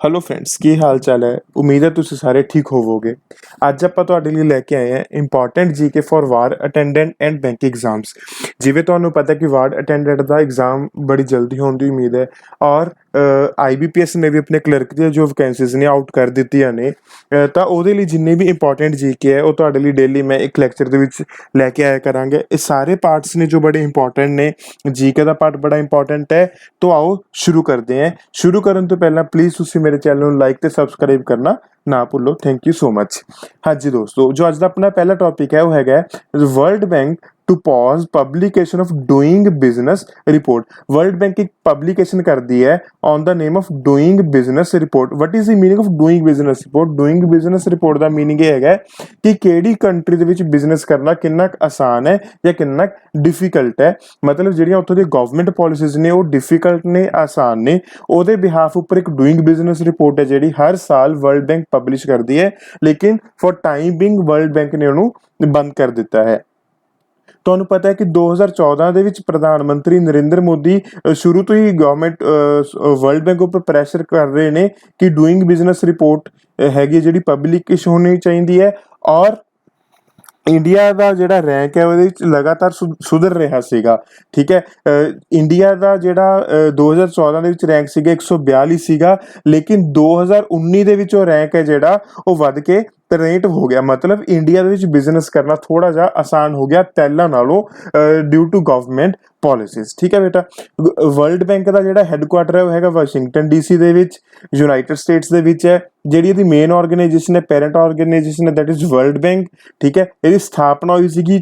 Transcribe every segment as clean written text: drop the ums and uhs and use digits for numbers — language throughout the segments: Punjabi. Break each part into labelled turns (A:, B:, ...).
A: ਹੈਲੋ ਫਰੈਂਡਸ, ਕੀ ਹਾਲ ਚਾਲ ਹੈ। ਉਮੀਦ ਹੈ ਤੁਸੀਂ ਸਾਰੇ ਠੀਕ ਹੋਵੋਗੇ। ਅੱਜ ਆਪਾਂ ਤੁਹਾਡੇ ਲਈ ਲੈ ਕੇ ਆਏ ਹਾਂ important GK for ward attendant and bank exams. ਜਿਵੇਂ ਤੁਹਾਨੂੰ ਪਤਾ ਕਿ ਵਾਰਡ ਅਟੈਂਡੈਂਟ ਦਾ ਐਗਜ਼ਾਮ ਬੜੀ ਜਲਦੀ ਹੋਣ ਦੀ ਉਮੀਦ ਹੈ ਔਰ IBPS ਨੇ ਵੀ ਆਪਣੇ ਕਲਰਕ ਦੀਆਂ ਜੋ ਵੈਕੈਂਸੀਜ਼ ਨੇ ਆਊਟ ਕਰ ਦਿੱਤੀਆਂ ਨੇ। ਤਾਂ ਉਹਦੇ ਲਈ ਜਿੰਨੇ ਵੀ ਇੰਪੋਰਟੈਂਟ ਜੀਕੇ ਹੈ ਉਹ ਤੁਹਾਡੇ ਲਈ ਡੇਲੀ ਮੈਂ ਇੱਕ ਲੈਕਚਰ ਦੇ ਵਿੱਚ ਲੈ ਕੇ ਆਇਆ ਕਰਾਂਗੇ। ਇਹ ਸਾਰੇ ਪਾਰਟਸ ਨੇ ਜੋ ਬੜੇ ਇੰਪੋਰਟੈਂਟ ਨੇ। ਜੀਕੇ ਦਾ ਪਾਰਟ ਬੜਾ ਇੰਪੋਰਟੈਂਟ ਹੈ। तो आओ शुरू करते हैं। शुरू करने तो पहला प्लीज़ तुसी मेरे चैनल ਨੂੰ ਲਾਈਕ ਤੇ ਸਬਸਕ੍ਰਾਈਬ ਕਰਨਾ ਨਾ ਭੁੱਲੋ। Thank you so much. ਹਾਂਜੀ ਦੋਸਤੋ, ਜੋ ਅੱਜ ਦਾ ਆਪਣਾ ਪਹਿਲਾ ਟੌਪਿਕ ਹੈ ਉਹ ਹੈਗਾ world bank to pause publication of doing business report. World bank ਇੱਕ ਪਬਲਿਕੇਸ਼ਨ ਕਰਦੀ ਹੈ on the name of doing business report. What is the meaning of doing business report? Doing business report ਦਾ ਮੀਨਿੰਗ ਇਹ ਹੈਗਾ ਕਿ ਕਿਹੜੀ ਕੰਟਰੀ ਦੇ ਵਿੱਚ ਬਿਜ਼ਨਸ ਕਰਨਾ ਕਿੰਨਾ ਕੁ ਆਸਾਨ ਹੈ ਜਾਂ ਕਿੰਨਾ ਡਿਫਿਕਲਟ ਹੈ। ਮਤਲਬ ਜਿਹੜੀਆਂ ਉੱਥੋਂ ਦੀ ਗਵਰਨਮੈਂਟ ਪੋਲਿਸੀਜ਼ ਨੇ ਉਹ ਡਿਫਿਕਲਟ ਨੇ, ਆਸਾਨ ਨੇ, ਉਹਦੇ ਬਿਹਾਫ ਉੱਪਰ ਇੱਕ ਡੂਇੰਗ ਬਿਜ਼ਨਸ ਰਿਪੋਰਟ ਹੈ ਜਿਹੜੀ ਹਰ ਸਾਲ ਵਰਲਡ ਬੈਂਕ ਪਬਲਿਸ਼ ਕਰਦੀ ਹੈ। ਲੇਕਿਨ for time being world bank ਨੇ ਉਹਨੂੰ ਬੰਦ ਕਰ ਦਿੱਤਾ ਹੈ। ਤੁਹਾਨੂੰ ਪਤਾ ਹੈ ਕਿ 2014 ਦੇ ਵਿੱਚ ਪ੍ਰਧਾਨ ਮੰਤਰੀ ਨਰਿੰਦਰ ਮੋਦੀ ਸ਼ੁਰੂ ਤੋਂ ਹੀ ਗਵਰਨਮੈਂਟ ਵਰਲਡ ਬੈਂਕ ਉੱਪਰ ਪ੍ਰੈਸ਼ਰ ਕਰ ਰਹੇ ਨੇ ਕਿ ਡੂਇੰਗ ਬਿਜ਼ਨਸ ਰਿਪੋਰਟ ਹੈਗੀ ਜਿਹੜੀ ਪਬਲਿਕੇਸ਼ਨ ਹੋਣੀ ਚਾਹੀਦੀ ਹੈ। ਔਰ ਇੰਡੀਆ ਦਾ ਜਿਹੜਾ ਰੈਂਕ ਹੈ ਉਹਦੇ ਵਿੱਚ ਲਗਾਤਾਰ ਸੁਧਰ ਰਿਹਾ ਸੀਗਾ। ਠੀਕ ਹੈ, ਇੰਡੀਆ ਦਾ ਜਿਹੜਾ 2014 ਦੇ ਵਿੱਚ ਰੈਂਕ ਸੀਗਾ 142 ਸੀਗਾ, ਲੇਕਿਨ 2019 ਦੇ ਵਿੱਚ ਉਹ ਰੈਂਕ ਹੈ ਜਿਹੜਾ ਉਹ ਵੱਧ ਕੇ 63 ਹੋ ਗਿਆ। ਮਤਲਬ ਇੰਡੀਆ ਦੇ ਵਿੱਚ ਬਿਜ਼ਨਸ ਕਰਨਾ ਥੋੜਾ ਜਿਹਾ ਆਸਾਨ ਹੋ ਗਿਆ ਪਹਿਲਾਂ ਨਾਲੋਂ ਡਿਊ ਟੂ ਗਵਰਨਮੈਂਟ ਪੋਲਿਸੀਜ਼। ਠੀਕ ਹੈ ਬੇਟਾ। ਵਰਲਡ ਬੈਂਕ ਦਾ ਜਿਹੜਾ ਹੈੱਡਕੁਆਟਰ ਹੈ ਉਹ ਹੈਗਾ ਵਾਸ਼ਿੰਗਟਨ DC ਦੇ ਵਿੱਚ, ਯੂਨਾਈਟਿਡ ਸਟੇਟਸ ਦੇ ਵਿੱਚ ਹੈ। ਜਿਹੜੀ ਇਹਦੀ ਮੇਨ ਆਰਗੇਨਾਈਜੇਸ਼ਨ ਹੈ, ਪੈਰੈਂਟ ਆਰਗੇਨਾਈਜੇਸ਼ਨ ਹੈ, ਦੈਟ ਇਜ਼ ਵਰਲਡ ਬੈਂਕ। ਠੀਕ ਹੈ, ਇਹਦੀ ਸਥਾਪਨਾ ਹੋਈ ਸੀਗੀ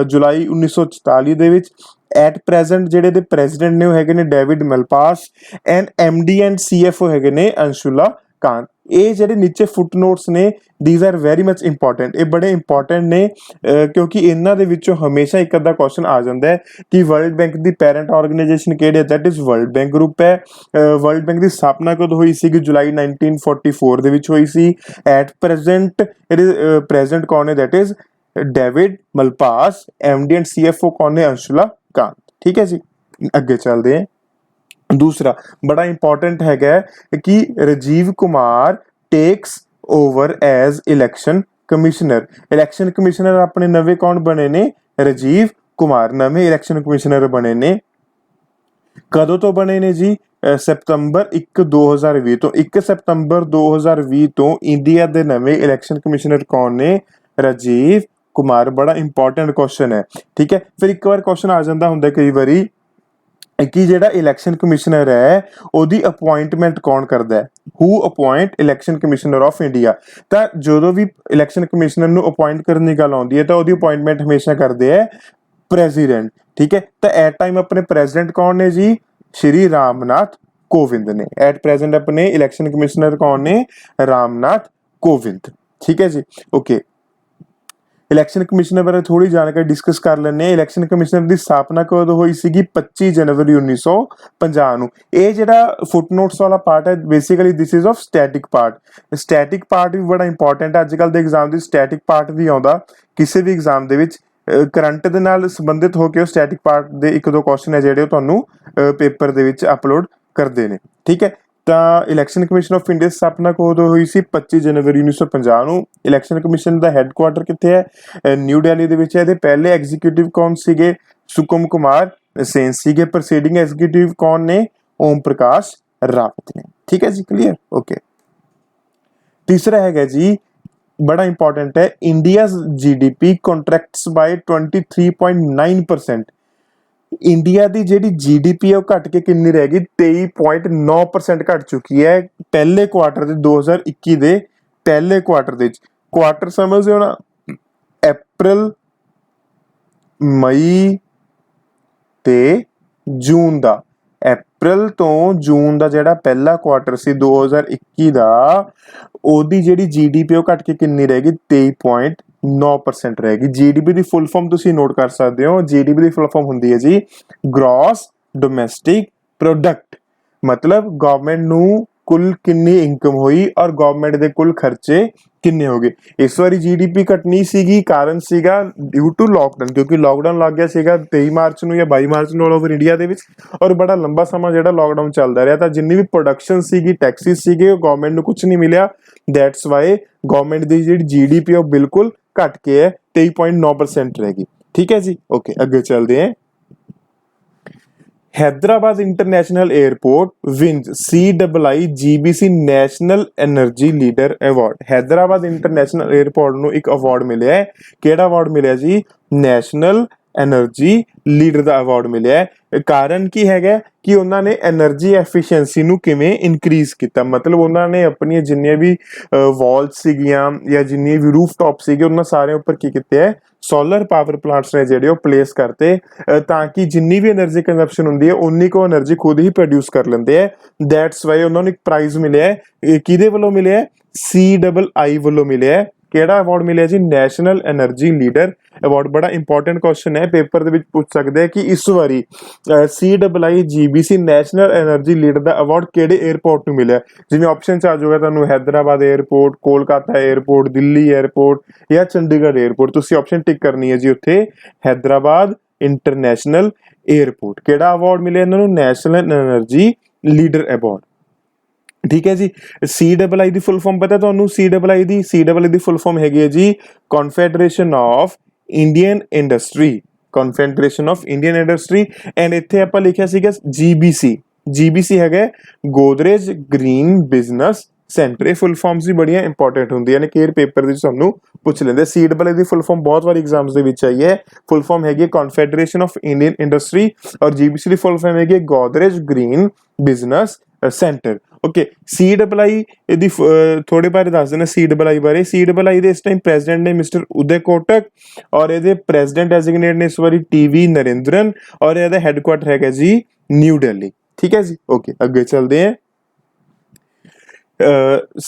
A: ਜੁਲਾਈ 1944 ਦੇ ਵਿੱਚ। ਐਟ ਪ੍ਰੈਜ਼ੈਂਟ ਜਿਹੜੇ ਦੇ ਪ੍ਰੈਜ਼ੀਡੈਂਟ ਨੇ ਉਹ ਹੈਗੇ ਨੇ David Malpass and MD and CFO ਹੈਗੇ ਨੇ ਅੰਸ਼ੁਲਾ ਕਾਂਤ। ਇਹ ਜਿਹੜੇ ਨੀਚੇ ਫੁੱਟ ਨੋਟਸ ਨੇ these are very much important. ਇਹ ਬੜੇ ਇੰਪੋਰਟੈਂਟ ਨੇ ਕਿਉਂਕਿ ਇਹਨਾਂ ਦੇ ਵਿੱਚੋਂ ਹਮੇਸ਼ਾ ਇੱਕ ਅੱਧਾ ਕੁਐਸਚਨ ਆ ਜਾਂਦਾ ਹੈ ਕਿ ਵਰਲਡ ਬੈਂਕ ਦੀ ਪੈਰੈਂਟ ਆਰਗੇਨਾਈਜੇਸ਼ਨ ਕਿਹੜੀ ਹੈ? That is World Bank group ਹੈ। ਵਰਲਡ ਬੈਂਕ ਦੀ ਸਥਾਪਨਾ ਕਦੋਂ ਹੋਈ ਸੀਗੀ? ਜੁਲਾਈ 1944 ਦੇ ਵਿੱਚ ਹੋਈ ਸੀ। ਐਟ ਪ੍ਰੈਜ਼ੈਂਟ ਇਹਦੇ ਪ੍ਰੈਜ਼ੈਂਟ ਕੌਣ ਹੈ? That is David Malpass. MD and CFO ਕੌਣ ਨੇ? ਅੰਸ਼ੁਲਾ ਕਾਂਤ। ਠੀਕ ਹੈ ਜੀ, ਅੱਗੇ ਚੱਲਦੇ हैं। दूसरा बड़ा इंपॉर्टेंट है कि Rajiv Kumar takes over as election commissioner. Election commissioner अपने नवे कौन बने ने? राजीव कुमार नवे इलेक्शन कमिश्नर बने ने। कदों तो बने ने जी? सितंबर 1 2020 तो 1 सितंबर 2020 तो इंडिया के नवे इलेक्शन कमिश्नर कौन ने? राजीव कुमार। बड़ा इंपॉर्टेंट क्वेश्चन है। ठीक है, फिर एक बार क्वेश्चन आ जाता होंगे कई बारी कि ਜਿਹੜਾ ਇਲੈਕਸ਼ਨ ਕਮਿਸ਼ਨਰ ਹੈ ਉਹਦੀ ਅਪੁਆਇੰਟਮੈਂਟ ਕੌਣ ਕਰਦਾ ਹੈ? Who appoint election commissioner of India. ਤਾਂ ਜਦੋਂ ਵੀ ਇਲੈਕਸ਼ਨ ਕਮਿਸ਼ਨਰ ਨੂੰ ਅਪੁਆਇੰਟ ਕਰਨ ਦੀ ਗੱਲ ਆਉਂਦੀ ਹੈ ਤਾਂ ਉਹਦੀ ਅਪੁਆਇੰਟਮੈਂਟ ਹਮੇਸ਼ਾ ਕਰਦੇ ਹੈ ਪ੍ਰੈਜ਼ੀਡੈਂਟ। ਠੀਕ ਹੈ, ਤਾਂ ਐਟ ਟਾਈਮ ਆਪਣੇ ਪ੍ਰੈਜ਼ੀਡੈਂਟ ਕੌਣ ਨੇ ਜੀ? ਸ਼੍ਰੀ ਰਾਮਨਾਥ ਕੋਵਿੰਦ ਨੇ। ਐਟ ਪ੍ਰੈਜ਼ੈਂਟ ਆਪਣੇ ਇਲੈਕਸ਼ਨ ਕਮਿਸ਼ਨਰ ਕੌਣ ਨੇ? ਰਾਮਨਾਥ ਕੋਵਿੰਦ। ਠੀਕ ਹੈ ਜੀ, ਓਕੇ। ਇਲੈਕਸ਼ਨ ਕਮਿਸ਼ਨਰ ਬਾਰੇ ਥੋੜੀ ਜਾਣਕਾਰੀ ਡਿਸਕਸ ਕਰ ਲੈਂਦੇ ਹਾਂ। ਇਲੈਕਸ਼ਨ ਕਮਿਸ਼ਨਰ ਦੀ ਸਥਾਪਨਾ ਕਦੋਂ ਹੋਈ ਸੀਗੀ? 25 ਜਨਵਰੀ 1950 ਨੂੰ। ਇਹ ਜਿਹੜਾ ਫੁੱਟਨੋਟਸ ਵਾਲਾ ਪਾਰਟ ਹੈ basically this is of static part. Static part ਵੀ ਬੜਾ ਇੰਪੋਰਟੈਂਟ ਹੈ। ਅੱਜ ਕੱਲ੍ਹ ਦੇ ਐਗਜ਼ਾਮ ਦੀ ਸਟੈਟਿਕ ਪਾਰਟ ਵੀ ਆਉਂਦਾ ਕਿਸੇ ਵੀ ਐਗਜ਼ਾਮ ਦੇ ਵਿੱਚ। ਕਰੰਟ ਦੇ ਨਾਲ ਸੰਬੰਧਿਤ ਹੋ ਕੇ ਉਹ ਸਟੈਟਿਕ ਪਾਰਟ ਦੇ ਇੱਕ ਦੋ ਕੁਐਸਚਨ ਹੈ ਜਿਹੜੇ ਉਹ ਤੁਹਾਨੂੰ ਪੇਪਰ ਦੇ ਵਿੱਚ ਅਪਲੋਡ ਕਰਦੇ ਨੇ। ਠੀਕ ਹੈ, ਤਾਂ ਇਲੈਕਸ਼ਨ ਕਮਿਸ਼ਨ ਆਫ ਇੰਡੀਆ ਦੀ ਸਥਾਪਨਾ ਕਦੋਂ ਹੋਈ ਸੀ? 25 ਜਨਵਰੀ 1950 ਨੂੰ। ਇਲੈਕਸ਼ਨ ਕਮਿਸ਼ਨ ਦਾ ਹੈੱਡਕੁਆਟਰ ਕਿੱਥੇ ਹੈ? ਨਿਊ ਦਿੱਲੀ ਦੇ ਵਿੱਚ ਹੈ। ਇਹਦੇ ਪਹਿਲੇ ਐਗਜ਼ੀਕਿਊਟਿਵ ਕੌਣ ਸੀਗੇ? ਸੁਕਮ ਕੁਮਾਰ ਸੇਨ ਸੀਗੇ। ਪ੍ਰੋਸੀਡਿੰਗ ਐਗਜ਼ੀਕਿਊਟਿਵ ਕੌਣ ਨੇ? ਓਮ ਪ੍ਰਕਾਸ਼ ਰਾਵਤ ਨੇ। ਠੀਕ ਹੈ ਜੀ, ਕਲੀਅਰ, ਓਕੇ। ਤੀਸਰਾ ਹੈਗਾ ਜੀ ਬੜਾ ਇੰਪੋਰਟੈਂਟ ਹੈ। ਇੰਡੀਆਜ਼ GDP ਕੰਟਰੈਕਟਸ ਬਾਈ 23.9%। ਇੰਡੀਆ ਦੀ ਜਿਹੜੀ GDP ਹੈ ਉਹ ਘਟ ਕੇ ਕਿੰਨੀ ਰਹਿ ਗਈ? 23.9% ਘਟ ਚੁੱਕੀ ਹੈ ਪਹਿਲੇ ਕੁਆਟਰ ਦੇ 2021 ਦੇ ਪਹਿਲੇ ਕੁਆਟਰ ਦੇ ਵਿੱਚ। ਕੁਆਟਰ ਸਮਝਦੇ ਹੋ ਨਾ? ਅਪ੍ਰੈਲ, ਮਈ ਤੇ ਜੂਨ ਦਾ। ਅਪ੍ਰੈਲ ਤੋਂ ਜੂਨ ਦਾ ਜਿਹੜਾ ਪਹਿਲਾ ਕੁਆਟਰ ਸੀ 2021 ਦਾ, ਉਹਦੀ ਜਿਹੜੀ GDP ਉਹ ਘਟ ਕੇ ਕਿੰਨੀ ਰਹਿ ਗਈ? 23.9% ਰਹਿ ਗਈ। GDP ਦੀ ਫੁੱਲ ਫਾਰਮ ਤੁਸੀਂ ਨੋਟ ਕਰ ਸਕਦੇ ਹੋ। GDP ਦੀ ਫੁੱਲ ਫਾਰਮ ਹੁੰਦੀ ਹੈ ਜੀ ਗ੍ਰੋਸ ਡੋਮੈਸਟਿਕ ਪ੍ਰੋਡਕਟ। ਮਤਲਬ ਗਵਰਨਮੈਂਟ ਨੂੰ ਕੁੱਲ ਕਿੰਨੀ ਇਨਕਮ ਹੋਈ ਔਰ ਗਵਰਨਮੈਂਟ ਦੇ ਕੁੱਲ ਖਰਚੇ किन्ने हो गए। इस बारी जीडीपी घटनी सीगी, कारण सीगा ड्यू टू लॉकडाउन, क्योंकि लॉकडाउन लग गया सीगा 23 मार्च ਨੂੰ ਜਾਂ 22 ਮਾਰਚ ਨੂੰ ਆਲ ਓਵਰ ਇੰਡੀਆ ਦੇ ਵਿੱਚ, ਔਰ ਬੜਾ ਲੰਬਾ ਸਮਾਂ ਜਿਹੜਾ ਲॉकडाउन ਚੱਲਦਾ ਰਿਹਾ, ਤਾਂ ਜਿੰਨੀ ਵੀ ਪ੍ਰੋਡਕਸ਼ਨ ਸੀਗੀ, ਟੈਕਸਿਸ ਸੀਗੇ, ਉਹ ਗਵਰਨਮੈਂਟ ਨੂੰ ਕੁਝ ਨਹੀਂ ਮਿਲਿਆ। ਦੈਟਸ ਵਾਈ ਗਵਰਨਮੈਂਟ ਦੀ ਜਿਹੜੀ जीडीपी ਉਹ ਬਿਲकुल ਘਟ ਕੇ ਹੈ 23.9% रहेगी। ठीक है जी, ओके आगे चलते हैं। Hyderabad international airport wins CIIGBC national energy leader award. Hyderabad international airport ਨੂੰ ਇੱਕ ਅਵਾਰਡ ਮਿਲਿਆ ਹੈ। ਕਿਹੜਾ ਅਵਾਰਡ ਮਿਲਿਆ ਜੀ? ਨੈਸ਼ਨਲ एनर्जी लीडर ਦਾ ਅਵਾਰਡ ਮਿਲਿਆ ਹੈ। ਕਾਰਨ ਕੀ ਹੈਗਾ ਕਿ ਉਹਨਾਂ ਨੇ એનર્ਜੀ ਐਫੀਸ਼ੀਐਂਸੀ ਨੂੰ ਕਿਵੇਂ ਇਨਕਰੀਜ਼ ਕੀਤਾ, ਮਤਲਬ ਉਹਨਾਂ ਨੇ ਆਪਣੀਆਂ ਜਿੰਨੀਆਂ ਵੀ ਵਾਲਸ ਸੀਗੀਆਂ ਜਾਂ ਜਿੰਨੀ ਵੀ ਰੂਫਟੌਪ ਸੀਗੇ, ਉਹਨਾਂ ਸਾਰਿਆਂ ਉੱਪਰ ਕੀ ਕੀਤਾ ਹੈ? ਸੋਲਰ ਪਾਵਰ ਪਲਾਂਟਸ ਨੇ ਜਿਹੜੇ ਉਹ ਪਲੇਸ ਕਰਤੇ, ਤਾਂ ਕਿ ਜਿੰਨੀ ਵੀ એનર્ਜੀ ਕੰਜ਼ੰਪਸ਼ਨ ਹੁੰਦੀ ਹੈ ਉਨੀ ਕੋ એનર્ਜੀ ਖੁਦ ਹੀ ਪ੍ਰੋਡਿਊਸ ਕਰ ਲੈਂਦੇ ਹੈ। ਦੈਟਸ ਵਾਈ ਉਹਨਾਂ ਨੂੰ ਇੱਕ ਪ੍ਰਾਈਜ਼ ਮਿਲਿਆ ਹੈ। ਕਿਹਦੇ ਵੱਲੋਂ ਮਿਲਿਆ ਹੈ? CII ਵੱਲੋਂ ਮਿਲਿਆ ਹੈ। ਕਿਹੜਾ ਅਵਾਰਡ ਮਿਲਿਆ ਜੀ? National energy leader award. ਬੜਾ ਇੰਪੋਰਟੈਂਟ ਕੁਐਸਚਨ ਹੈ, ਪੇਪਰ ਦੇ ਵਿੱਚ ਪੁੱਛ ਸਕਦੇ ਆ ਕਿ ਇਸ ਵਾਰੀ CIIGBC ਨੈਸ਼ਨਲ એનર્ਜੀ ਲੀਡਰ ਦਾ ਅਵਾਰਡ ਕਿਹੜੇ 에ਅਰਪੋਰਟ ਨੂੰ ਮਿਲਿਆ। ਜਿਵੇਂ ਆਪਸ਼ਨ ਚ ਆ ਜਾਊਗਾ ਤੁਹਾਨੂੰ Hyderabad airport, Kolkata airport, Delhi airport ਜਾਂ ਚੰਡੀਗੜ੍ਹ 에ਅਰਪੋਰਟ। ਤੁਸੀਂ ਆਪਸ਼ਨ ਟਿਕ ਕਰਨੀ ਹੈ ਜੀ ਉੱਥੇ हैदराबाद ਇੰਟਰਨੈਸ਼ਨਲ 에ਅਰਪੋਰਟ। ਕਿਹੜਾ ਅਵਾਰਡ ਮਿਲਿਆ ਇਹਨਾਂ ਨੂੰ? National energy leader award. ठीक है जी। CII ਦੀ ਫੁੱਲ ਫਾਰਮ ਪਤਾ ਤੁਹਾਨੂੰ? CII ਦੀ ਫੁੱਲ ਫਾਰਮ ਹੈਗੀ ਹੈ ਜੀ confederation of Indian industry, confederation of Indian industry. And ਇੱਥੇ ਆਪਾਂ ਲਿਖਿਆ ਸੀਗਾ GBC ਹੈਗਾ ਗੋਦਰੇਜ ਗ੍ਰੀਨ ਬਿਜ਼ਨਸ ਸੈਂਟਰ। ਇਹ ਫੁੱਲ ਫਾਰਮਸ ਵੀ ਬੜੀਆਂ ਇੰਪੋਰਟੈਂਟ ਹੁੰਦੀਆਂ ਨੇ, ਕੇਅਰ ਪੇਪਰ ਦੇ ਵਿੱਚ ਤੁਹਾਨੂੰ ਪੁੱਛ ਲੈਂਦੇ। CII ਦੀ ਫੁੱਲ ਫਾਰਮ ਬਹੁਤ ਵਾਰੀ ਐਗਜ਼ਾਮਸ ਦੇ ਵਿੱਚ ਆਈ ਹੈ। ਫੁੱਲ ਫਾਰਮ ਹੈਗੀ ਕਨਫੈਡਰੇਸ਼ਨ ਆਫ ਇੰਡੀਅਨ ਇੰਡਸਟਰੀ, ਔਰ GBC ਦੀ ਫੁੱਲ ਫਾਰਮ ਹੈਗੀ Godrej green business centre. Okay, CII ਇਹਦੀ ਥੋੜੇ ਬਾਰੇ ਦੱਸ ਦੇਣਾ। CII ਬਾਰੇ, CII ਦੇ ਇਸ ਟਾਈਮ ਪ੍ਰੈਜ਼ੀਡੈਂਟ ਨੇ ਮਿਸਟਰ ਉਦੈ ਕੋਟਕ, ਔਰ ਇਹਦੇ ਪ੍ਰੈਜ਼ੀਡੈਂਟ ਡੈਜ਼ਿਗਨੇਟ ਨੇ ਇਸ ਵਾਰੀ TV ਨਰਿੰਦਰਨ, ਔਰ ਇਹਦਾ ਹੈੱਡਕੁਆਟਰ ਹੈਗਾ ਜੀ ਨਿਊ ਦਿੱਲੀ। ਠੀਕ ਹੈ ਜੀ, ਓਕੇ ਅੱਗੇ ਚੱਲਦੇ हैं।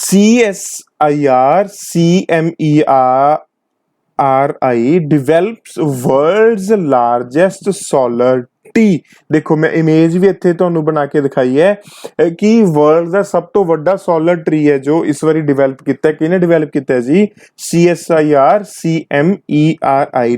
A: CSIR-CMERI develops world's largest solar T. ਦੇਖੋ ਮੈਂ ਇਮੇਜ ਵੀ ਇੱਥੇ ਤੁਹਾਨੂੰ ਬਣਾ ਕੇ ਦਿਖਾਈ ਹੈ ਕਿ ਵਰਲਡ ਦਾ ਸਭ ਤੋਂ ਵੱਡਾ ਸੋਲਰ ਟਰੀ ਹੈ ਜੋ ਇਸ ਵਾਰੀ ਡਿਵੈਲਪ ਕੀਤਾ। ਕਿਹਨੇ ਡਿਵੈਲਪ ਕੀਤਾ ਜੀ? CSIR-CMERI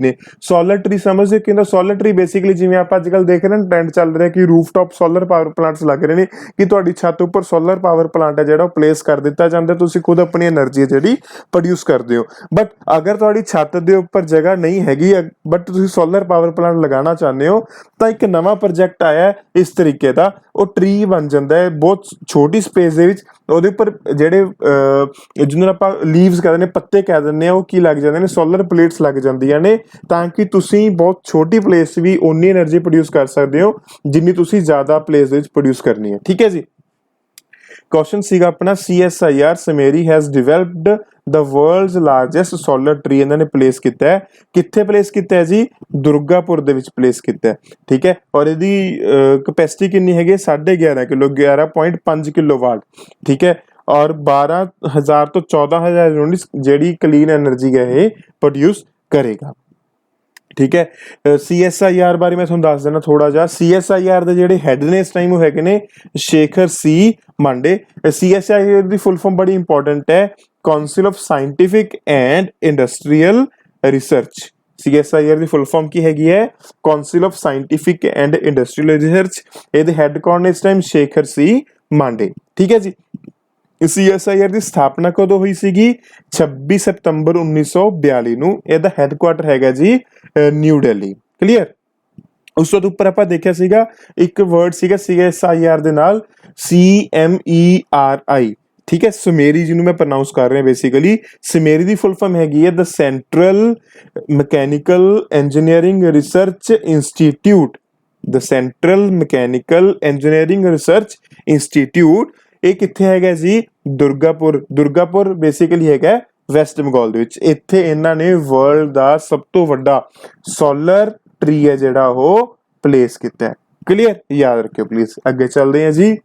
A: ਨੇ। ਸੋਲਰ ਟਰੀ ਸਮਝਦੇ ਕਿ ਸੋਲਰ ਟਰੀ ਬੇਸਿਕਲੀ ਜਿਵੇਂ ਆਪਾਂ ਅੱਜ ਕੱਲ੍ਹ ਦੇਖ ਰਹੇ ਹਾਂ ਟ੍ਰੈਂਡ ਚੱਲ ਰਿਹਾ ਕਿ ਰੂਫਟੌਪ ਸੋਲਰ ਪਾਵਰ ਪਲਾਂਟਸ ਲੱਗ ਰਹੇ ਨੇ, ਕਿ ਤੁਹਾਡੀ ਛੱਤ ਉੱਪਰ ਸੋਲਰ ਪਾਵਰ ਪਲਾਂਟ ਹੈ ਜਿਹੜਾ ਉਹ ਪਲੇਸ ਕਰ ਦਿੱਤਾ ਜਾਂਦਾ, ਤੁਸੀਂ ਖੁਦ ਆਪਣੀ એનર્ਜੀ ਜਿਹੜੀ ਪ੍ਰੋਡਿਊਸ ਕਰਦੇ ਹੋ। ਬਟ ਅਗਰ ਤੁਹਾਡੀ ਛੱਤ ਦੇ ਉੱਪਰ ਜਗ੍ਹਾ ਨਹੀਂ ਹੈਗੀ ਬਟ ਤੁਸੀਂ ਸੋਲਰ ਪਾਵਰ ਪਲਾਂਟ ਲਗਾਉਣਾ ਚਾਹੁੰਦੇ ਹੋ, ਤਾਂ ਇੱਕ ਨਵਾਂ ਪ੍ਰੋਜੈਕਟ ਆਇਆ ਇਸ ਤਰੀਕੇ ਦਾ। ਉਹ ਟਰੀ ਬਣ ਜਾਂਦਾ ਹੈ ਬਹੁਤ ਛੋਟੀ ਸਪੇਸ ਦੇ ਵਿੱਚ, ਉਹਦੇ ਉੱਪਰ ਜਿਹੜੇ ਜਿਹਨੂੰ ਆਪਾਂ ਲੀਵਸ ਕਹਿੰਦੇ ਨੇ, ਪੱਤੇ ਕਹਿ ਦਿੰਦੇ ਆ, ਉਹ ਕੀ ਲੱਗ ਜਾਂਦੇ ਨੇ? ਸੋਲਰ ਪਲੇਟਸ ਲੱਗ ਜਾਂਦੀਆਂ ਨੇ, ਤਾਂ ਕਿ ਤੁਸੀਂ ਬਹੁਤ ਛੋਟੀ ਪਲੇਸ ਵੀ ਓਨੀ એનર્ਜੀ ਪ੍ਰੋਡਿਊਸ ਕਰ ਸਕਦੇ ਹੋ ਜਿੰਨੀ ਤੁਸੀਂ ਜ਼ਿਆਦਾ ਪਲੇਸ ਦੇ ਵਿੱਚ ਪ੍ਰੋਡਿਊਸ ਕਰਨੀ ਹੈ। ਠੀਕ ਹੈ ਜੀ। क्वेश्चन ਸੀਗਾ ਆਪਣਾ CSIR ਸਮੇਰੀ has developed the world's largest solar tree. ਇਹਨਾਂ ਨੇ ਪਲੇਸ ਕੀਤਾ ਹੈ, ਕਿੱਥੇ ਪਲੇਸ ਕੀਤਾ ਹੈ ਜੀ? ਦੁਰਗਾਪੁਰ ਦੇ ਵਿੱਚ ਪਲੇਸ ਕੀਤਾ ਹੈ। ਠੀਕ ਹੈ, ਔਰ ਇਹਦੀ ਕਪੈਸਿਟੀ ਕਿੰਨੀ ਹੈਗੀ? 11.5 ਕਿਲੋ, 11.5 ਕਿਲੋਵਾਟ। ਠੀਕ ਹੈ, ਔਰ 12,000 ਤੋਂ 14,000 ਯੂਨਿਟ ਜਿਹੜੀ ਕਲੀਨ એનર્ਜੀ ਹੈ ਇਹ ਪ੍ਰੋਡਿਊਸ ਕਰੇਗਾ। ਠੀਕ ਹੈ, CSIR ਬਾਰੇ ਮੈਂ ਤੁਹਾਨੂੰ ਦੱਸ ਦੇਣਾ ਥੋੜਾ ਜਿਹਾ। CSIR ਦੇ ਜਿਹੜੇ ਹੈਡ ਨੇ ਇਸ ਟਾਈਮ ਉਹ ਹੈਗੇ ਨੇ ਸ਼ੇਖਰ C ਮਾਂਡੇ। CSIR ਦੀ ਫੁੱਲ ਫਾਰਮ ਬੜੀ ਇੰਪੋਰਟੈਂਟ ਹੈ, council of scientific and industrial research. CSIR the full form ਕੀ ਹੈਗੀ ਹੈ? Council of scientific and industrial research. ਇਹਦੇ ਹੈਡ ਕੌਣ ਨੇ ਇਸ ਟਾਈਮ? ਸ਼ੇਖਰ C ਮਾਂਡੇ। ਠੀਕ ਹੈ ਜੀ। CSIR ਦੀ ਸਥਾਪਨਾ ਕਦੋਂ ਹੋਈ ਸੀਗੀ? 26 ਸਤੰਬਰ 1942 ਨੂੰ। ਇਹਦਾ ਹੈੱਡਕੁਆਟਰ ਹੈਗਾ ਜੀ ਨਿਊ ਦਿੱਲੀ। ਕਲੀਅਰ। ਉਸ ਤੋਂ ਉੱਪਰ ਆਪਾਂ ਦੇਖਿਆ ਸੀਗਾ ਇੱਕ ਵਰਡ ਸੀਗਾ CSIR ਦੇ ਨਾਲ CMERI। ਠੀਕ ਹੈ, ਸੁਮੇਰੀ ਜਿਹਨੂੰ ਮੈਂ ਪ੍ਰੋਨਾਊਂਸ ਕਰ ਰਿਹਾ ਬੇਸਿਕਲੀ। ਸੁਮੇਰੀ ਦੀ ਫੁੱਲ ਫਾਰਮ ਹੈਗੀ ਹੈ the Central Mechanical Engineering Research Institute. The Central Mechanical Engineering Research Institute. ਇਹ ਕਿੱਥੇ ਹੈਗਾ ਜੀ? ਦੁਰਗਾਪੁਰ। ਦੁਰਗਾਪੁਰ ਬੇਸਿਕਲੀ ਹੈਗਾ ਵੈਸਟ ਬੰਗਾਲ ਦੇ ਵਿੱਚ। ਇੱਥੇ ਇਹਨਾਂ ਨੇ ਵਰਲਡ ਦਾ ਸਭ ਤੋਂ ਵੱਡਾ ਸੋਲਰ ਟਰੀ ਹੈ ਜਿਹੜਾ ਉਹ ਪਲੇਸ ਕੀਤਾ ਹੈ। ਕਲੀਅਰ, ਯਾਦ ਰੱਖਿਓ ਪਲੀਜ਼। ਅੱਗੇ ਚੱਲਦੇ ਹਾਂ ਜੀ,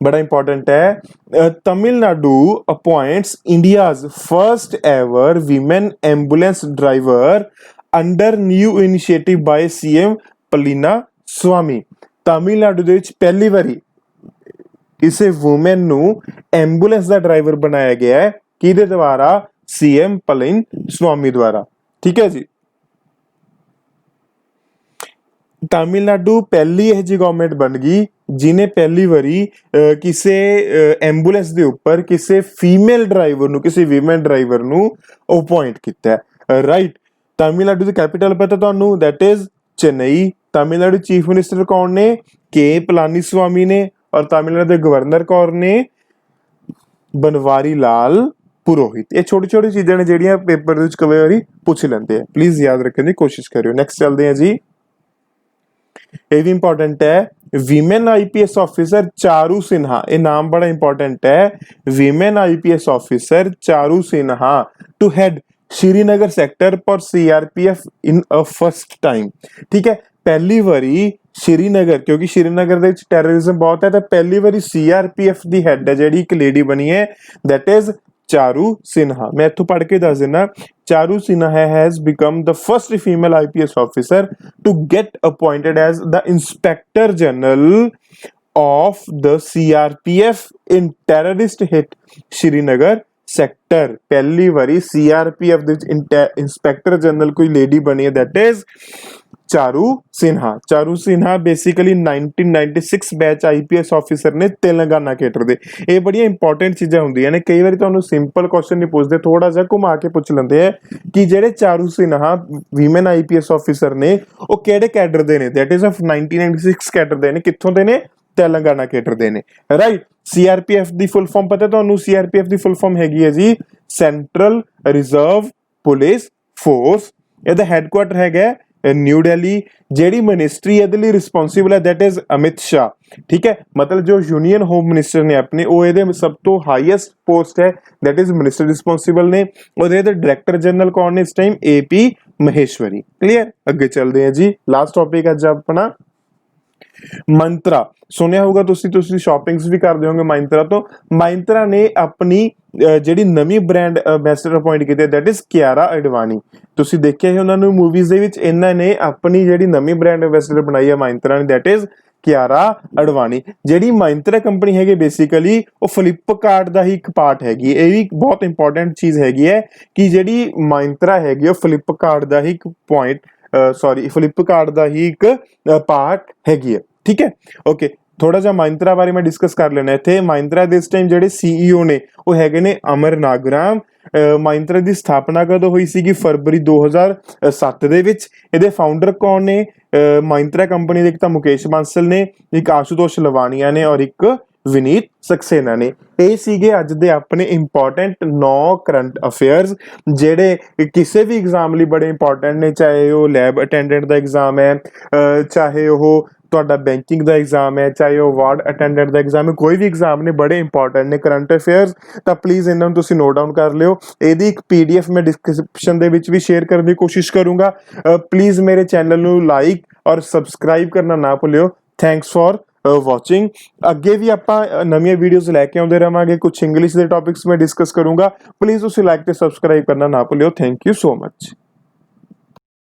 A: बड़ा इंपॉर्टेंट है। Tamil Nadu appoints India's first ever women ambulance driver under new initiative by CM Palaniswami स्वामी। तमिलनाडु ਦੇ ਵਿੱਚ ਪਹਿਲੀ ਵਾਰੀ ਕਿਸੇ ਵੂਮਨ ਨੂੰ ਐਂਬੂਲੈਂਸ ਦਾ ਡਰਾਈਵਰ ਬਣਾਇਆ ਗਿਆ ਹੈ। ਕਿਹਦੇ ਦੁਆਰਾ? ਸੀਐਮ ਪਲਨ ਸਵਾਮੀ ਦੁਆਰਾ। ਠੀਕ ਹੈ ਜੀ। ਤਾਮਿਲਨਾਡੂ ਪਹਿਲੀ ਇਹ ਜਿਹੀ ਗਵਰਨਮੈਂਟ ਬਣ ਗਈ ਜਿਹਨੇ ਪਹਿਲੀ ਵਾਰੀ ਕਿਸੇ ਐਂਬੂਲੈਂਸ ਦੇ ਉੱਪਰ ਕਿਸੇ ਫੀਮੇਲ ਡਰਾਈਵਰ ਨੂੰ, ਕਿਸੇ ਵੀਮਨ ਡਰਾਈਵਰ ਨੂੰ ਅਪਾਇੰਟ ਕੀਤਾ ਹੈ। ਰਾਈਟ। ਤਾਮਿਲਨਾਡੂ ਦੀ ਕੈਪੀਟਲ ਪਤਾ ਤੁਹਾਨੂੰ, that is Chennai. Tamil Nadu chief minister ਕੌਣ ਨੇ? ਕੇ ਪਲਾਨੀ ਸਵਾਮੀ ਨੇ। ਔਰ ਤਾਮਿਲਨਾਡੂ ਦੇ ਗਵਰਨਰ ਕੌਣ ਨੇ? ਬਨਵਾਰੀ ਲਾਲ ਪੁਰੋਹਿਤ। ਇਹ ਛੋਟੀ ਛੋਟੀ ਚੀਜ਼ਾਂ ਨੇ ਜਿਹੜੀਆਂ ਪੇਪਰ ਦੇ ਵਿੱਚ ਕਈ ਵਾਰੀ ਪੁੱਛ ਲੈਂਦੇ ਆ, ਪਲੀਜ਼ ਯਾਦ ਰੱਖਣ ਦੀ ਕੋਸ਼ਿਸ਼ ਕਰਿਓ। ਨੈਕਸਟ ਚੱਲਦੇ ਹਾਂ ਜੀ। ਇਹ ਵੀ ਇੰਪੋਰਟੈਂਟ ਹੈ, women IPS officer Charu Sinha. ਇਹ ਨਾਮ ਬੜਾ ਇੰਪੋਰਟੈਂਟ ਹੈ, women IPS officer Charu Sinha to head Srinagar sector for CRPF in a first time. ਠੀਕ ਹੈ, ਪਹਿਲੀ ਵਾਰੀ ਸ਼੍ਰੀਨਗਰ, ਕਿਉਂਕਿ ਸ਼੍ਰੀਨਗਰ ਦੇ ਵਿੱਚ ਟੈਰਰਿਜ਼ਮ ਬਹੁਤ ਹੈ, ਤਾਂ ਪਹਿਲੀ ਵਾਰੀ ਸੀਆਰਪੀਐਫ ਦੀ ਹੈਡ ਹੈ ਜਿਹੜੀ ਇੱਕ ਲੇਡੀ ਬਣੀ ਹੈ, ਦੈਟ ਇਜ਼ ਚਾਰੂ ਸਿਨਹਾ। ਮੈਂ ਇੱਥੋਂ ਪੜ੍ਹ ਕੇ ਦੱਸ ਦਿੰਦਾ। ਚਾਰੂ Sinha has become the first female IPS officer to get appointed as the Inspector General of the CRPF in terrorist hit Srinagar sector। ਪਹਿਲੀ ਵਾਰੀ CRPF ਦੇ ਵਿੱਚ ਇੰਸਪੈਕਟਰ ਜਨਰਲ ਕੋਈ ਲੇਡੀ ਬਣੀ ਹੈ, that is Charu Sinha. Charu Sinha basically 1996 batch IPS officer ਨੇ ਤੇਲੰਗਾਨਾ ਕੇਡਰ ਦੇ। ਇਹ ਬੜੀਆਂ ਇੰਪੋਰਟੈਂਟ ਚੀਜ਼ਾਂ ਹੁੰਦੀਆਂ ਨੇ, ਕਈ ਵਾਰੀ ਤੁਹਾਨੂੰ ਸਿੰਪਲ ਕੁਐਸਚਨ ਨਹੀਂ ਪੁੱਛਦੇ, ਥੋੜਾ ਜਿਹਾ ਘੁਮਾ ਕੇ ਪੁੱਛ ਲੈਂਦੇ ਆ ਕਿ ਜਿਹੜੇ ਚਾਰੂ ਸਿਨਹਾ ਵੀਮਨ ਆਈਪੀਐਸ ਆਫਿਸਰ ਨੇ ਉਹ ਕਿਹੜੇ ਕੈਡਰ ਦੇ ਨੇ, ਦੈਟ ਇਜ਼ ਆਫ 1996 ਕੈਡਰ ਦੇ ਨੇ। ਕਿੱਥੋਂ ਦੇ ਨੇ? ਤੇਲੰਗਾਨਾ ਕੇਡਰ ਦੇ ਨੇ। ਰਾਈਟ। ਸੀਆਰਪੀਐਫ ਦੀ ਫੁੱਲ ਫਾਰਮ ਪਤਾ ਤੁਹਾਨੂੰ? ਸੀਆਰਪੀਐਫ ਦੀ ਫੁੱਲ ਫਾਰਮ ਹੈਗੀ ਹੈ ਜੀ ਸੈਂਟਰਲ ਰਿਜ਼ਰਵ ਪੁਲਿਸ ਫੋਰਸ। ਇਹਦਾ ਹੈਡਕੁਆਟਰ ਹੈਗਾ ਨਿਊ ਦਿੱਲੀ। ਜਿਹੜੀ ਮਿਨਿਸਟਰੀ ਇਹਦੇ ਲਈ ਰਿਸਪੌਂਸਿਬਲ ਹੈ, ਦੈਟ ਇਜ਼ ਅਮਿਤ ਸ਼ਾਹ। ਠੀਕ ਹੈ, ਮਤਲਬ ਜੋ ਯੂਨੀਅਨ ਹੋਮ ਮਿਨਿਸਟਰ ਨੇ ਆਪਣੇ, ਉਹ ਇਹਦੇ ਸਭ ਤੋਂ ਹਾਈਐਸਟ ਪੋਸਟ ਹੈ, ਦੈਟ ਇਜ਼ ਮਿਨਿਸਟਰ ਰਿਸਪੌਂਸਿਬਲ ਨੇ। ਉਹਦੇ ਡਾਇਰੈਕਟਰ ਜਨਰਲ ਕੌਣ ਨੇ ਇਸ ਟਾਈਮ? ਏਪੀ ਮਹੇਸ਼ਵਰੀ। ਕਲੀਅਰ। ਅੱਗੇ ਚੱਲਦੇ ਹਾਂ ਜੀ। ਲਾਸਟ ਟੌਪਿਕ ਅੱਜ ਆਪਣਾ ਮੰਤਰਾ। ਸੁਣਿਆ ਹੋਊਗਾ ਤੁਸੀਂ ਸ਼ਾਪਿੰਗਸ ਵੀ ਕਰਦੇ ਹੋਗੇ ਮੰਤਰਾ ਤੋਂ। ਮੰਤਰਾ ਨੇ ਆਪਣੀ ਜਿਹੜੀ ਨਵੀਂ ਬ੍ਰਾਂਡ ਐਂਬੈਸਡਰ ਅਪਾਇੰਟ ਕੀਤੇ, ਦੈਟ ਇਜ਼ ਕਿਆਰਾ ਅਡਵਾਨੀ। ਤੁਸੀਂ ਦੇਖਿਆ ਹੀ ਉਹਨਾਂ ਨੂੰ ਮੂਵੀਜ਼ ਦੇ ਵਿੱਚ। ਇਹਨਾਂ ਨੇ ਆਪਣੀ ਜਿਹੜੀ ਨਵੀਂ ਬ੍ਰਾਂਡ ਐਂਬੈਸਡਰ ਬਣਾਈ ਹੈ ਮੰਤਰਾ ਨੇ, ਦੈਟ ਇਜ਼ ਕਿਆਰਾ ਅਡਵਾਨੀ। ਜਿਹੜੀ ਮੰਤਰਾ ਕੰਪਨੀ ਹੈਗੀ ਬੇਸਿਕਲੀ ਉਹ ਫਲਿੱਪਕਾਰਟ ਦਾ ਹੀ ਇੱਕ ਪਾਰਟ ਹੈਗੀ। ਇਹ ਵੀ ਬਹੁਤ ਇੰਪੋਰਟੈਂਟ ਚੀਜ਼ ਹੈਗੀ ਹੈ ਕਿ ਜਿਹੜੀ ਮੰਤਰਾ ਹੈਗੀ ਉਹ ਫਲਿੱਪਕਾਰਟ ਦਾ ਹੀ ਇੱਕ ਫਲਿੱਪਕਾਰਟ ਦਾ ਹੀ ਇੱਕ ਪਾਰਟ ਹੈਗੀ ਹੈ। ਠੀਕ ਹੈ, ਓਕੇ। ਥੋੜਾ ਜਿਹਾ ਮੰਤਰਾ ਬਾਰੇ ਮੈਂ ਡਿਸਕਸ ਕਰ ਲੈਣਾ ਇੱਥੇ। ਮੰਤਰਾ ਦੇ ਇਸ ਟਾਈਮ ਜਿਹੜੇ ਸੀਈਓ ਨੇ ਉਹ ਹੈਗੇ ਨੇ ਅਮਰ ਨਾਗਰਾਮ। ਮੰਤਰਾ ਦੀ ਸਥਾਪਨਾ ਕਦੋਂ ਹੋਈ ਸੀਗੀ? ਫਰਵਰੀ 2007 ਦੇ ਵਿੱਚ। ਇਹਦੇ ਫਾਊਂਡਰ ਕੌਣ ਨੇ? ਮੰਤਰਾ ਕੰਪਨੀ ਦੇ ਇੱਕ ਤਾਂ ਮੁਕੇਸ਼ ਬਾਂਸਲ ਨੇ, ਇੱਕ ਆਸ਼ੂਤੋਸ਼ ਲਵਾਨੀਆ ਨੇ, ਔਰ ਇੱਕ ਵਿਨੀਤ ਸਕਸੇਨਾ ਨੇ। ਇਹ ਸੀਗੇ ਅੱਜ ਦੇ ਆਪਣੇ ਇੰਪੋਰਟੈਂਟ 9 ਕਰੰਟ ਅਫੇਅਰਸ ਜਿਹੜੇ ਕਿਸੇ ਵੀ ਐਗਜ਼ਾਮ ਲਈ ਬੜੇ ਇੰਪੋਰਟੈਂਟ ਨੇ, ਚਾਹੇ ਉਹ ਲੈਬ ਅਟੈਂਡੈਂਟ ਦਾ ਐਗਜ਼ਾਮ ਹੈ, ਚਾਹੇ ਉਹ ਤੁਹਾਡਾ ਬੈਂਕਿੰਗ ਦਾ ਐਗਜ਼ਾਮ ਹੈ, ਚਾਹੇ ਉਹ ਵਾਰਡ ਅਟੈਂਡੈਂਟ ਦਾ ਐਗਜ਼ਾਮ ਹੈ, ਕੋਈ ਵੀ ਐਗਜ਼ਾਮ ਨੇ ਬੜੇ ਇੰਪੋਰਟੈਂਟ ਨੇ ਕਰੰਟ ਅਫੇਅਰਸ। ਤਾਂ ਪਲੀਜ਼ ਇਹਨਾਂ ਨੂੰ ਤੁਸੀਂ ਨੋਟ ਡਾਊਨ ਕਰ ਲਿਓ। ਇਹਦੀ ਇੱਕ ਪੀਡੀਐਫ ਮੈਂ ਡਿਸਕ੍ਰਿਪਸ਼ਨ ਦੇ ਵਿੱਚ ਵੀ ਸ਼ੇਅਰ ਕਰਨ ਦੀ ਕੋਸ਼ਿਸ਼ ਕਰੂੰਗਾ। ਪਲੀਜ਼ ਮੇਰੇ ਚੈਨਲ ਨੂੰ ਲਾਈਕ ਔਰ ਸਬਸਕ੍ਰਾਈਬ ਕਰਨਾ ਨਾ ਭੁੱਲਿਓ। Thanks for watching. ਅੱਗੇ ਵੀ ਆਪਾਂ ਨਵੀਆਂ ਵੀਡੀਓਜ਼ ਲੈ ਕੇ ਆਉਂਦੇ ਰਹਾਂਗੇ। ਕੁਝ ਇੰਗਲਿਸ਼ ਦੇ ਟੌਪਿਕਸ ਮੈਂ ਡਿਸਕਸ ਕਰੂੰਗਾ। ਪਲੀਜ਼ ਤੁਸੀਂ ਲਾਈਕ ਤੇ ਸਬਸਕ੍ਰਾਈਬ ਕਰਨਾ ਨਾ ਭੁੱਲਿਓ। Thank you so much.